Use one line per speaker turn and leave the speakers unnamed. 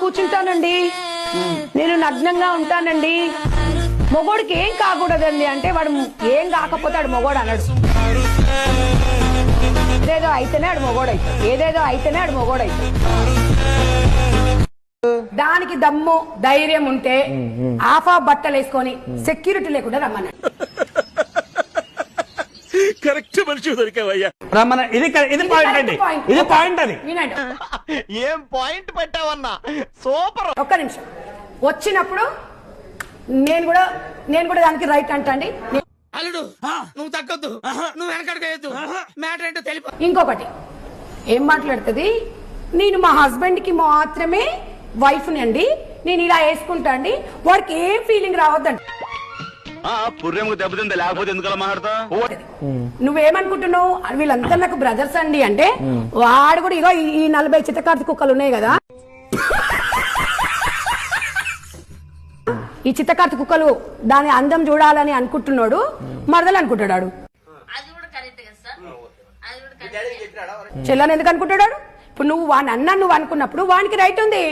కూర్చుంటానండి, నేను నగ్నంగా ఉంటానండి, మొగోడికి ఏం కాకూడదండి అంటే వాడు ఏం కాకపోతే ఆడు మొగోడు అన్నాడు. ఏదేదో అయితేనే ఆడు మొగోడైతాడు, ఏదేదో అయితేనే ఆడు మొగోడైతాడు. దానికి దమ్ము ధైర్యం ఉంటే ఆఫా బట్టలు వేసుకొని సెక్యూరిటీ లేకుండా రమ్మన్నాడు.
కరెక్ట్ మనిషి దొరికావయ్యా.
రమ్మన ఇది పాయింట్ అండి, ఇది పాయింట్ అది.
వినండి,
ఏం పాయింట్ పెట్టావన్నా, సూపర్.
ఒక్క నిమిషం. వచ్చినప్పుడు నేను కూడా దానికి రైట్ అంటండి.
అల్లుడు నువ్వు తగ్గొద్దు, నువ్వు వెనకడుగు, మ్యాటర్ ఏంటో తెలిపి.
ఇంకొకటి ఏం మాట్లాడుతుంది, నేను మా హస్బెండ్ కి మాత్రమే వైఫ్ నండి, నేను ఇలా వేసుకుంటా అండి, వాడికి ఏం ఫీలింగ్ రావద్దండి.
పుర్రెముకు దెబ్బతింది, లేకపోతే ఎందుకలా మాట్లాడతా.
నువ్వేమనుకుంటున్నావు, వీళ్ళంతా నాకు బ్రదర్స్ అండి అంటే వాడు కూడా ఇగో ఈ 40 చిత్తకార్తి కుక్కలు ఉన్నాయి కదా, ఈ చిత్తకార్తి కుక్కలు దాని అందం చూడాలని అనుకుంటున్నాడు, మరదలు అనుకుంటాడు. చెల్లని ఎందుకు అనుకుంటాడు? ఇప్పుడు నువ్వు వాడిని అన్నా నువ్వు అనుకున్నప్పుడు వానికి రైట్ ఉంది.